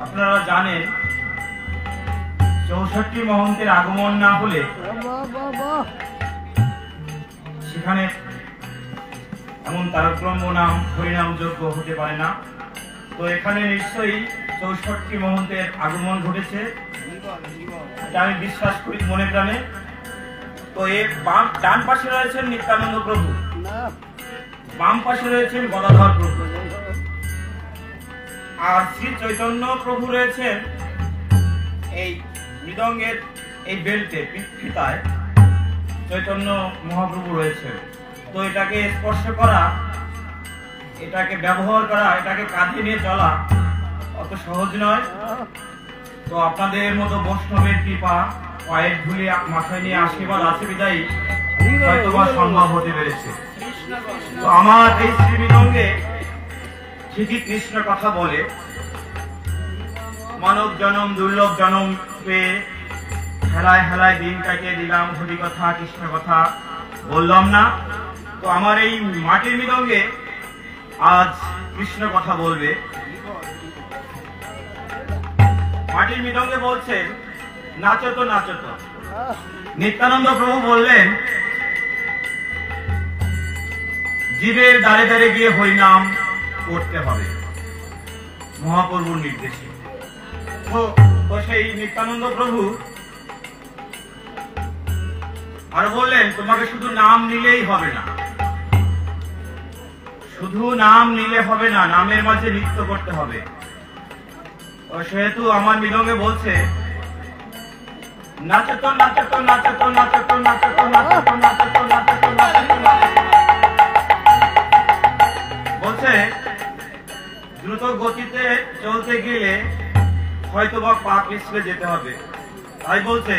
আপনারা জানেন 64 মহন্তের আগমন না হলে সেখানে এমন তারকব্রহ্ম নাম হরিনাম যোগ্য হতে পারে না। তো এখানে নিশ্চয়ই 64 মহন্তের আগমন ঘটেছে, এটা আমি বিশ্বাস করি মনে প্রাণে। তো এর ডান পাশে রয়েছেন নিত্যানন্দ প্রভু, বাম পাশে রয়েছেন গদাধর প্রভু, আর শ্রী চৈতন্য প্রভু রয়েছেন এই মৃদঙ্গের এই বেল্টে ফিতায় চৈতন্য মহাপ্রভু রয়েছে। তো এটাকে স্পর্শ করা, এটাকে ব্যবহার করা, এটাকে কাঁধে নিয়ে চলা অত সহজ নয়। তো আপনাদের মতো বৈষ্ণবের কৃপা, পায়ের ধুলে মাথায় নিয়ে আশীর্বাদ আছে বিদায়ী হয়তো বা সম্ভব হতে পেরেছে। তো আমার এই শ্রী মৃদঙ্গে ঠিকই কৃষ্ণ কথা বলে, মানব জনম দুর্লভ জনম পেয়ে হেলায় হেলায় দিন কাটিয়ে দিলাম, হরি কথা কৃষ্ণ কথা বললাম না। তো আমার এই মাটির মৃদঙ্গে আজ কৃষ্ণ কথা বলবে। মাটির মৃদঙ্গে বলছেন নাচতো নাচতো। নিত্যানন্দ প্রভু বললেন জীবের দ্বারে দ্বারে গিয়ে হরিনাম করতে হবে মহাপ্রভুর নির্দেশে। তো সেই নিত্যানন্দ প্রভু আর বললেন তোমাকে শুধু নাম নিলেই হবে না, শুধু নাম নিলে হবে না, নামের মাঝে নৃত্য করতে হবে। সেহেতু আমার মৃদঙ্গে বলছে নাচতো নাচতো নাচতো নাচতো নাচতো নাচতো নাচতো নাচতো নাচতো। বলছে দ্রুত গতিতে চলতে গেলে হয়তো বা পা পিছলে যেতে হবে, তাই বলছে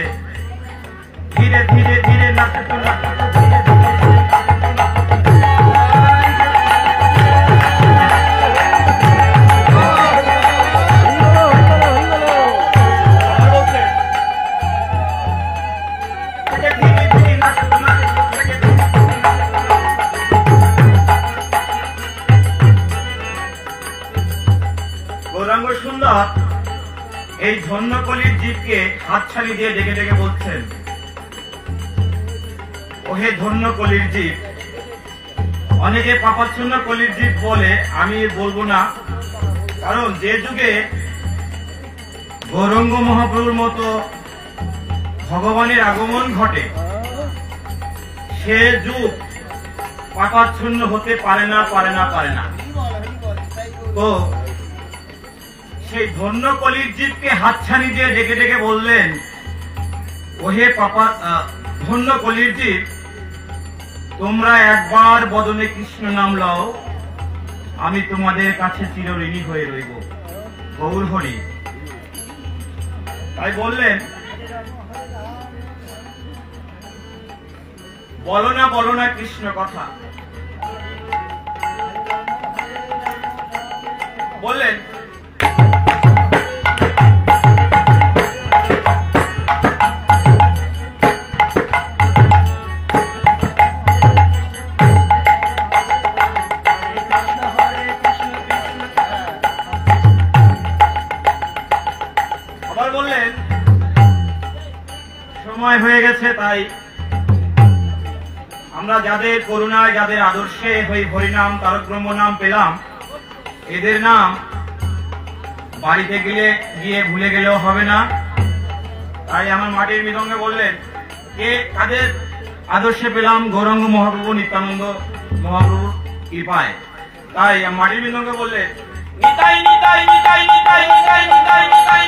ধীরে ধীরে ধীরে নাচতো নাচতো ধীরে ধীরে। গৌরাঙ্গ সুন্দর এই ধন্যকলির জীবকে হাতছানি দিয়ে ডেকে ডেকে বলছেন ওহে ধন্যকলির জীব। অনেকে পাপাচ্ছন্ন কলির জীব বলে, আমি বলবো না, কারণ যে যুগে গৌরাঙ্গ মহাপ্রভুর মতো ভগবানের আগমন ঘটে সে যুগ পাপাচ্ছন্ন হতে পারে না পারে না পারে না। তো সেই ধন্য কলির জীবকে হাতছানি দিয়ে ডেকে ডেকে বললেন ওহে পাপা ধন্য কলির জীব, তোমরা একবার বদনে কৃষ্ণ নাম লও, আমি তোমাদের কাছে চিরঋণী হয়ে রইব, গৌর হরি। তাই বললেন বলো না কৃষ্ণ কথা। বললেন সময় হয়ে গেছে, তাই আমরা যাদের করুণায় যাদের আদর্শে হরিনাম তারকব্রহ্ম নাম পেলাম, এদের নাম বাড়িতে গিয়ে ভুলে গেলেও হবে না। তাই আমার মাটির মৃদঙ্গে বললেন কে কাদের আদর্শে পেলাম? গৌরাঙ্গ মহাপ্রভু নিত্যানন্দ মহাপ্রভুর কৃপায়। তাই মাটির মৃদঙ্গে বললেন নিতাই নিতাই নিতাই নিতাই নিতাই নিতাই নিতাই